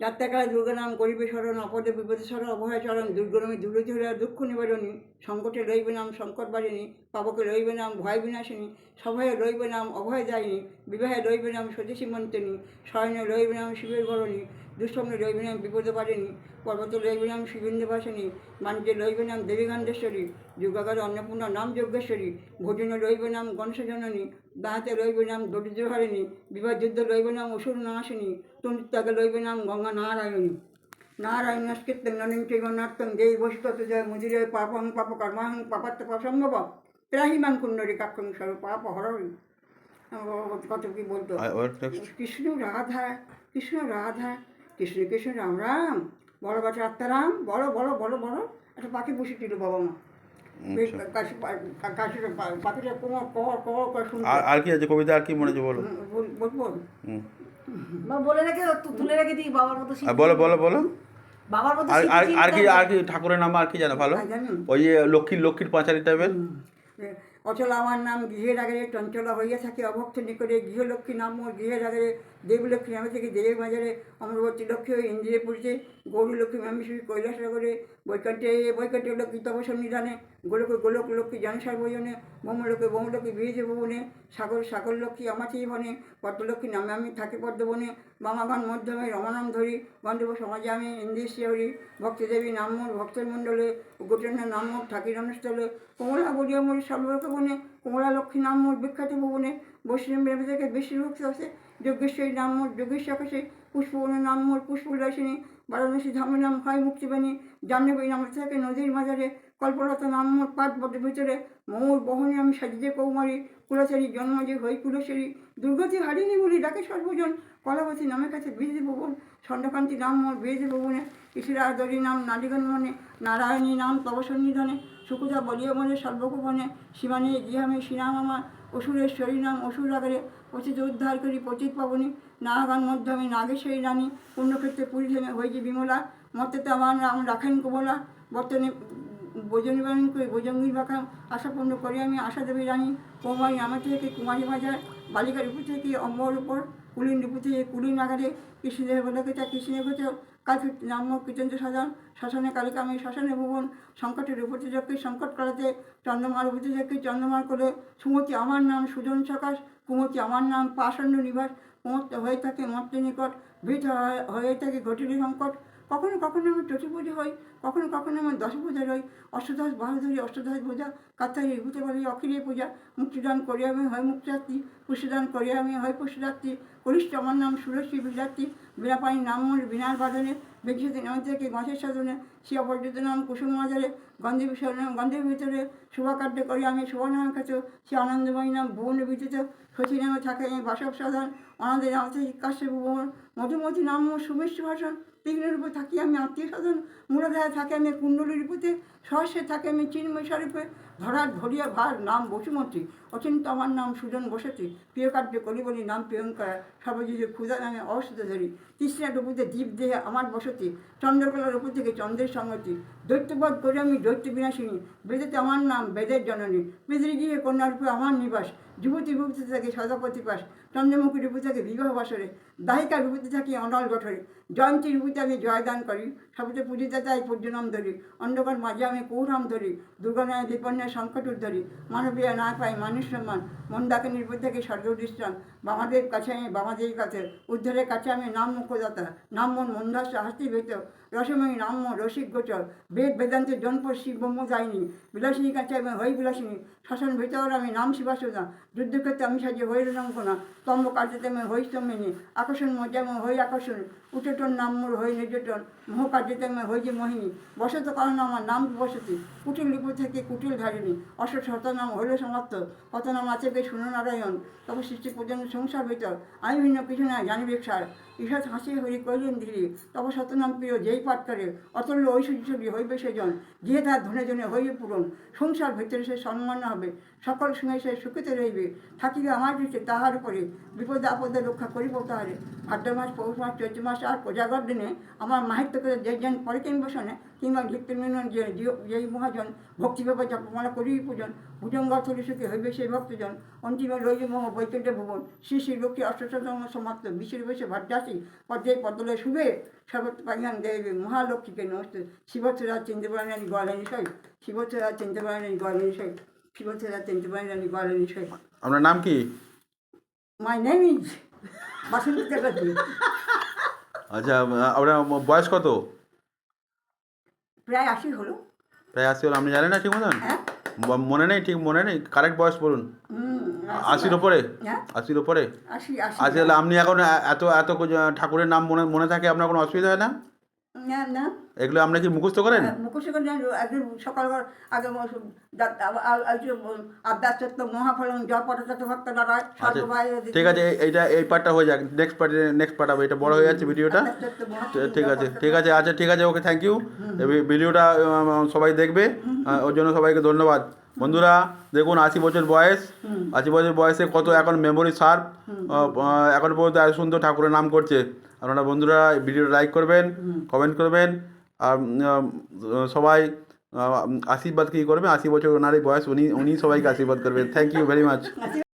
যাত্রাকালে দুর্গা নাম করিবে স্মরণ, অপদে বিপদে স্মরণ, অভয় চরণ, দুর্গরমী দুর্গতি হলে দুঃখ নিবারণী, সংকটে রইবে নাম সংকট বারিণী, পাবকে রইবে নাম ভয় বিনাশিনী, সভয়ে রইবে নাম অভয় দায়িনী, বিবাহে রইবে নাম স্বদেশী মন্ত্রিনী, শয়নে রইবে নাম শিবের বরণী, দুঃস্বপ্নে রইবে নাম বিপদে বারিণী, পর্বতে রইবে নাম শিবেন্দ্র বাসিনী, বাণিজ্যে রইবে নাম দেবীগান্ডেশ্বরী, যুগাগারে অন্নপূর্ণা নাম যজ্ঞেশ্বরী, ভোজনে রইবে নাম গণেশজননী, দাঁতে রইবে নাম দরিদ্রহারিণী, বিবাহ যুদ্ধ রইবে নাম অসুর নাশিনী, তনুত্যাগে রইবে নাম গঙ্গা নারায়ণী। নারায়ণ নস্কৃত্যং ননীন চৈবনার্থং দেবী বসিত জয় মুদিরে পাপং পাপ কর্মাহং পাপাত্ম পাপসম্ভব ত্রাহি মাং কুণ্ডরী কাক্ষং সর্ব পাপ হরণী। কত কি বলতো, কৃষ্ণ রাধা কৃষ্ণ রাধা কৃষ্ণ কৃষ্ণ রাম রাম, বড় বাচ্চা আত্মারাম, বড় বড় বড় বড় একটা পাখি বসেছিল বাবা মা। পাখিটা কোমর কর কর করে শুনতে। আর কি আছে কবিতা, আর কি মনে আছে বলো? বলবো বলে রেখে তুলে রেখে দিই বাবার মতো। বলো বলো বলো। বাবার মতো আর কি ঠাকুরের নাম আর কি জানো ভালো? ওই যে লক্ষ্মীর পাঁচালী টাইপের। অচল আমার নাম গৃহের আগে চঞ্চলা হইয়া থাকে, অভক্ত নিকটে গৃহলক্ষ্মী নাম মোর গৃহের আগে, দেবলক্ষ্মী নামে থেকে দেবের বাজারে, অমরবর্তী লক্ষ্মী হয়ে ইন্দ্রিয়ে পুরীতে, গৌরী লক্ষ্মী মামিশুরি কৈলাসনগরে, বৈকণ্ঠে লক্ষ্মী তপস্য নিধানে, গোলকে গোলক লক্ষ্মী জানসার ভোজনে, বোমলোকে বোমলক্ষ্মী বীজ ভুবনে, সাগর লক্ষ্মী আমাকেই বনে, পদ্মলক্ষ্মী নামে আমি থাকি পদ্মবনে, বামাগণ মধ্যমে রমানাম ধরি, গন্ধর্ব সমাজে আমি ইন্দ্রেশ্বরী, ভক্তিদেবী নাম মোর ভক্তের মণ্ডলে, গোচরণের নাম মোর থাকি রণস্থলে, কমলা বলিয়া মোর সর্বলোকে বনে, কমলা লক্ষ্মী নাম মোর বিখ্যাত ভুবনে, বৈষ্ণব দেবী থেকে বেশি ভক্তি আছে, যজ্ঞেশ্বরী নাম মোর যোগেশ্বর আকাশে, পুষ্পবনের নাম মোর পুষ্পদাসিনী, বারাণসী ধামের নাম হয় মুক্তিবাণী, জাহ্নবী নাম থাকে নদীর মাঝারে, কল্পলতা নাম মোর পাঁচ বটের ভিতরে, মৌর বহনে আমি সাজিতে কৌমারী, কুলাচারী জন্ম যে হই কুলেশ্বরী, দুর্গতি হারিণী বলি ডাকে সর্বজন, কলাবতী নামের কাছে বীজ ভুবন, চন্দ্রকান্তি নাম মোর বীজ ভুবনে, ঈশ্বরাদরী নাম নারীগণ মনে, নারায়ণী নাম তব সন্নিধানে, সুকুজা বলিয়া মনে সর্বগোপনে, শিবানী গৃহামে শ্রীরাম আমার, অসুরেশ্বরী নাম অসুর আগারে, পচিত উদ্ধার করি পচিত পাবনী, নাগান মধ্যমে নাগেশ্বরী রানী, পুণ্যক্ষেত্রে পুরী থেমে হয়েছি বিমলা, মর্তেতে আমার নাম রাখেন কোমলা, বর্তনে ভোজনিবারণ করে ভোজঙ্গির বাঁকাম, আশাপূর্ণ করি আমি আশা দেবী রানী, কৌমারী আমার থেকে কুমারী বাজার, বালিকার উপর থেকে অম্বর উপর, কুলীন উপর থেকে কুলীন আগারে, কৃষ্ণদেব বলকে তা কৃষ্ণের গোচর, কালফিট নাম কীর্তন্ত সাধন, শ্মশানে কালিকামে শ্মশানে ভুবন, সংকটের উপতি যজ্ঞে সংকট কালাতে, চন্দ্রমার উপতি যজ্ঞে চন্দ্রমার কোলে, সুমতি আমার নাম সুজন সকাশ, কুমতি আমার নাম পাষণ্ড নিবাস, কুমত্ত হয়ে থাকে মর্তে নিকট, ভীত হয়ে থাকে ঘটির সংকট, কখনো কখনো আমি চতুর্ভুজে হই, কখনো কখনো আমি দশভুজা রই, অষ্টদশ বাহুধরী অষ্টদশ ভুজা, কাতারি ভূতে বলি অখিলে পূজা, মুক্তিদান করি আমি হয় মুক্তিযাত্রী, পুষ্যদান করি আমি হয় পুষ্যযাত্রী, কনিষ্ঠ আমার নাম সুরশ্রী বিরাত্রী, বিনাপানি নাম মোর বিনার বাদনে, বেগিয়ে নাম থেকে গাছের সাধনে, সে অপর্যিত নাম কুসুম মাজারে, গন্ধের ভিতরে শুভাকার্য করি আমি শোভনাম কাছে, সে আনন্দময়ী নাম ভুবনে বিদ্যুত, সতী নামে থাকে আমি বাসব সাধন, অনাদের নাম থেকে কাশ্যপ ভুবন, মধুমতি নাম মোর সুমিষ্ট ভাষণ, তীক্ষ্ণের উপর থাকি আমি আত্মীয় সাধন, মূলধায় থাকে আমি কুণ্ডলীর উপরে, সহস্রে থাকে আমি চিন্ময় স্বরূপে, ধরার ধরিয়া ভার নাম বসুমতী, অচিন্ত আমার নাম সুজন বসতি, প্রিয় কার্য করি বলি নাম প্রিয়ঙ্করা, সর্বজিজে ক্ষুধা নামে অবস্থিত ধরি, তৃষ্ণার উপরে দ্বীপ দেহে আমার বসতি, চন্দ্রকলার উপর থেকে চন্দ্রের সঙ্গতি, দৈত্যবধ করি আমি দৈত্য বিনাশিনী, বেদেতে আমার নাম বেদের জননী, বেদের গিয়ে কন্যার উপরে আমার নিবাস, যুবতী রূপতে থাকে সদাপতি পাশ, চন্দ্রমুখী রূপে থাকে বিবাহ বাসরে, দাহিকার রূপতে থাকি অনল গঠরে, জয়ন্তী রূপতে আমি জয়দান করি, সবতে পূজিতা তাই পূজ্যনাম ধরি, অন্ধকার মাঝে আমি কৌরাম ধরি, দুর্গনায় বিপন্যায় সংকট উদ্ধরি, মানবীয় না পাই মানুষ সম্মান, মন্দাকে নির্ভর থেকে স্বর্গ দৃষ্টান, বামাদের কাছে আমি বামাদের কাছে, উদ্ধারের কাছে আমি নাম মুখদাতা, নাম মন মন্দাস হাস্তি ভেত, রসময়ী নাম মন রসিক গোচর, বেদ বেদান্তের জন্ম শিব ব্রহ্ম যায়নি, বিলাসিনী কাছে আমি হই বিলাসিনী, শাসন ভিতর আমি নাম শিবাসুদা, যুদ্ধক্ষেত্রে আমি সাজিয়ে হই রঙ্কনা, স্তম্ভ কার্যতে আমি হই স্তম্ভিনী, আকর্ষণ মজা আমি হই আকর্ষণ, উচ্চটন নাম মোর হই নির্যাতন, মোহ কার্যতে আমি হই যে মোহিনী, বসত কারণ আমার নাম বসতি, কুটিল লিপু থেকে কুটিল ধারিণী, অশ্বত শতনাম হইল সমাপ্ত, কত নাম আছে বে শুনো নারায়ণ, তবে সৃষ্টি পর্যন্ত সংসার ভিতর, আমি ভিন্ন কিছু না জানিবে সার, ঈষৎ হাসি হরি কইলেন ধীরে, তবে শতনাম প্রিয় যেই পাঠ করে, অতুল্য ঐশ্বর্যী হইবে সেজন, যে তার ধনে ধনে হইবে পূরণ, সংসার ভিতরে সে সম্মান হবে, সকল সময় সে সুখিতে রইবে, থাকিবে আমার দৃষ্টি তাহার উপরে, বিপদে আপদে রক্ষা করিব তাহারে, ভাদ্র মাস পৌষ মাস চৈত্র মাস আর কোজাগর দিনে আমার মাহিত্য করে যে জন পরে বসনে কিংবা নিত্যমেনন যেই মহাজন ভক্তিভাবে জপমালা করি পূজন ভুজঙ্গ সরিষকে হইবে সেই ভক্তজন অন্তিমে রইবে মহ বৈকুণ্ঠ ভুবন শ্রী শ্রী লক্ষ্মী অষ্টশতম সমাপ্ত বিশ্বের বসে ভাদ্রাসী পদ্মে পদ্মলে শুভে সর্বত্র পাইয়ান দেবে মহালক্ষ্মীকে নমস্তে শিবচরা চিন্তাবাণী গোয়ালানি সই শিবচরা চিন্তাবাণী গোয়ালানি সই শিবচরা চিন্তাবাণী গোয়ালানি সই। আপনার নাম কি? মাই নেম ইজ বাসন্তী চ্যাটার্জি। আচ্ছা, আপনার বয়স কত? প্রায় 80 হলো। প্রায় 80 হলো। আপনি জানেন না ঠিক মতন? হ্যাঁ মনে নেই, ঠিক মনে নেই, কারেক্ট বয়স বলুন। 80-র উপরে? হ্যাঁ 80-র উপরে? 80 আচ্ছা, তাহলে আপনি এখন এত এত ঠাকুরের নাম মনে থাকে, আপনার কোনো অসুবিধা হয় না? না না এগুলো আপনি কি মুখস্থ করেন? মুখোশ করে একদিন সকালবেলা আগে আদ্যাস্তত্ব মহাফলন জয় পটাতত্ব ভক্ত দাঁড়ায় আচ্ছা ঠিক আছে, এই পার্টটা হয়ে যাক, নেক্সট পার্ট হবে, এটা বড় হয়ে যাচ্ছে ভিডিওটা। ঠিক আছে আচ্ছা ঠিক আছে, ওকে, থ্যাংক ইউ। ভিডিওটা সবাই দেখবে, ওর জন্য সবাইকে ধন্যবাদ। বন্ধুরা দেখুন, 80 বছর বয়স, 80 বছর বয়সে কত এখন মেমোরি শার্প, এখন পর্যন্ত এত সুন্দর ঠাকুরের নাম করছে। আপনারা বন্ধুরা ভিডিওটা লাইক করবেন, কমেন্ট করবেন, আর সবাই আশীর্বাদ কী করবেন, 80 বছর ওনারই বয়স, উনি সবাইকে আশীর্বাদ করবেন। Thank you very much.